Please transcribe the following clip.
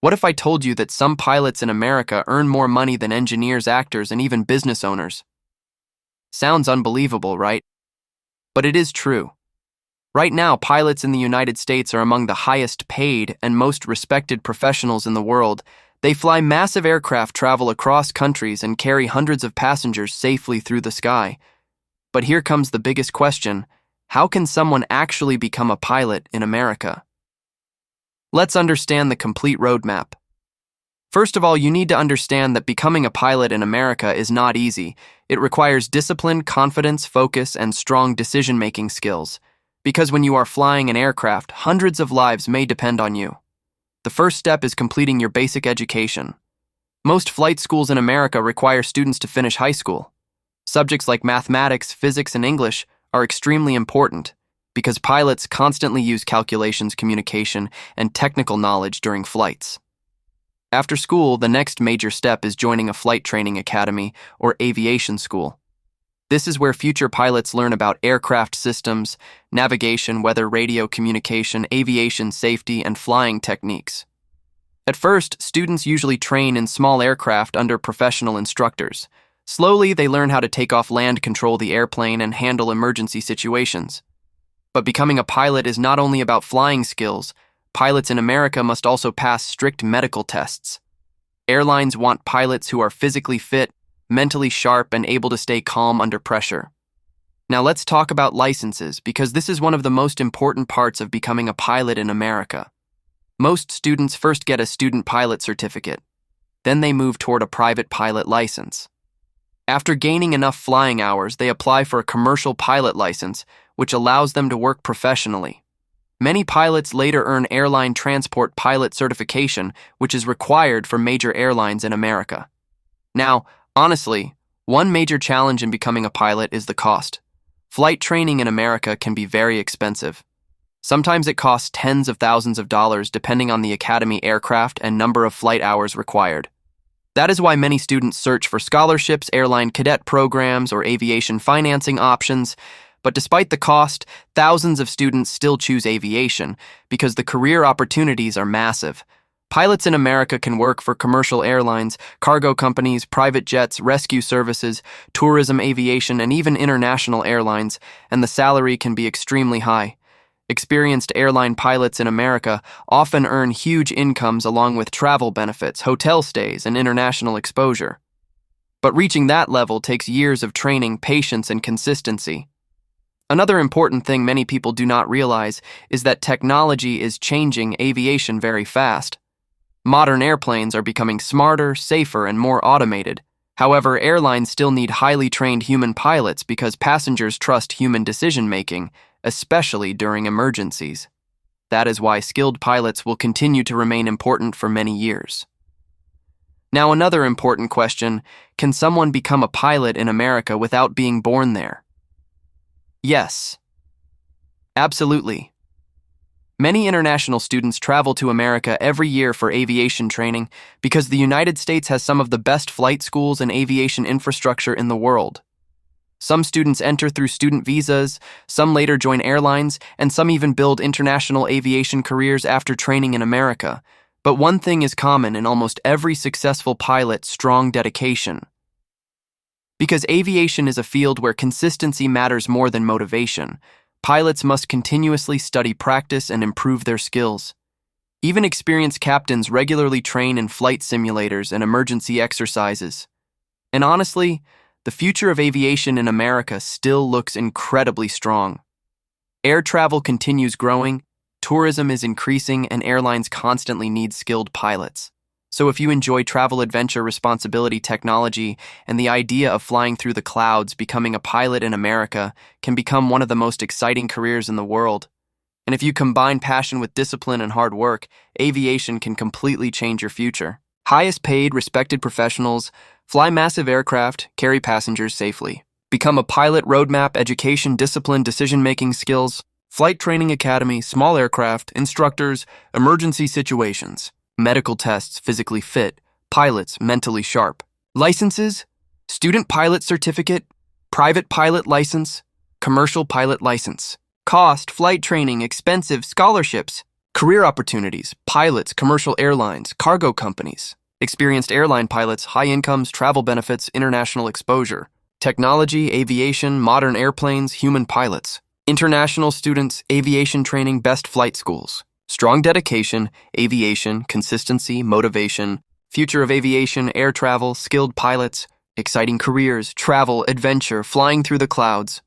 What if I told you that some pilots in America earn more money than engineers, actors, and even business owners? Sounds unbelievable, right? But it is true. Right now, pilots in the United States are among the highest paid and most respected professionals in the world. They fly massive aircraft, travel across countries, and carry hundreds of passengers safely through the sky. But here comes the biggest question: how can someone actually become a pilot in America? Let's understand the complete roadmap. First of all, you need to understand that becoming a pilot in America is not easy. It requires discipline, confidence, focus, and strong decision-making skills. Because when you are flying an aircraft, hundreds of lives may depend on you. The first step is completing your basic education. Most flight schools in America require students to finish high school. Subjects like mathematics, physics, and English are extremely important because pilots constantly use calculations, communication, and technical knowledge during flights. After school, the next major step is joining a flight training academy or aviation school. This is where future pilots learn about aircraft systems, navigation, weather, radio communication, aviation safety, and flying techniques. At first, students usually train in small aircraft under professional instructors. Slowly, they learn how to take off, land, control the airplane, and handle emergency situations. But becoming a pilot is not only about flying skills. Pilots in America must also pass strict medical tests. Airlines want pilots who are physically fit, mentally sharp, and able to stay calm under pressure. Now let's talk about licenses, because this is one of the most important parts of becoming a pilot in America. Most students first get a student pilot certificate. Then they move toward a private pilot license. After gaining enough flying hours, they apply for a commercial pilot license, which allows them to work professionally. Many pilots later earn airline transport pilot certification, which is required for major airlines in America. Now, honestly, one major challenge in becoming a pilot is the cost. Flight training in America can be very expensive. Sometimes it costs tens of thousands of dollars depending on the academy aircraft and number of flight hours required. That is why many students search for scholarships, airline cadet programs, or aviation financing options. But despite the cost, thousands of students still choose aviation because the career opportunities are massive. Pilots in America can work for commercial airlines, cargo companies, private jets, rescue services, tourism, aviation, and even international airlines, and the salary can be extremely high. Experienced airline pilots in America often earn huge incomes along with travel benefits, hotel stays, and international exposure. But reaching that level takes years of training, patience, and consistency. Another important thing many people do not realize is that technology is changing aviation very fast. Modern airplanes are becoming smarter, safer, and more automated. However, airlines still need highly trained human pilots because passengers trust human decision-making, especially during emergencies. That is why skilled pilots will continue to remain important for many years. Now, another important question: can someone become a pilot in America without being born there? Yes. Absolutely. Many international students travel to America every year for aviation training because the United States has some of the best flight schools and aviation infrastructure in the world. Some students enter through student visas, some later join airlines, and some even build international aviation careers after training in America. But one thing is common in almost every successful pilot: strong dedication. Because aviation is a field where consistency matters more than motivation, pilots must continuously study, practice, and improve their skills. Even experienced captains regularly train in flight simulators and emergency exercises. And honestly, the future of aviation in America still looks incredibly strong. Air travel continues growing, tourism is increasing, and airlines constantly need skilled pilots. So if you enjoy travel, adventure, responsibility, technology, and the idea of flying through the clouds, becoming a pilot in America can become one of the most exciting careers in the world. And if you combine passion with discipline and hard work, aviation can completely change your future. Highest paid, respected professionals, fly massive aircraft, carry passengers safely. Become a pilot: roadmap, education, discipline, decision-making skills, flight training academy, small aircraft, instructors, emergency situations. Medical tests: physically fit, pilots: mentally sharp. Licenses: student pilot certificate, private pilot license, commercial pilot license. Cost: flight training, expensive, scholarships. Career opportunities, pilots, commercial airlines, cargo companies. Experienced airline pilots, high incomes, travel benefits, international exposure. Technology, aviation, modern airplanes, human pilots. International students, aviation training, best flight schools. Strong dedication, aviation, consistency, motivation. Future of aviation, air travel, skilled pilots. Exciting careers, travel, adventure, flying through the clouds.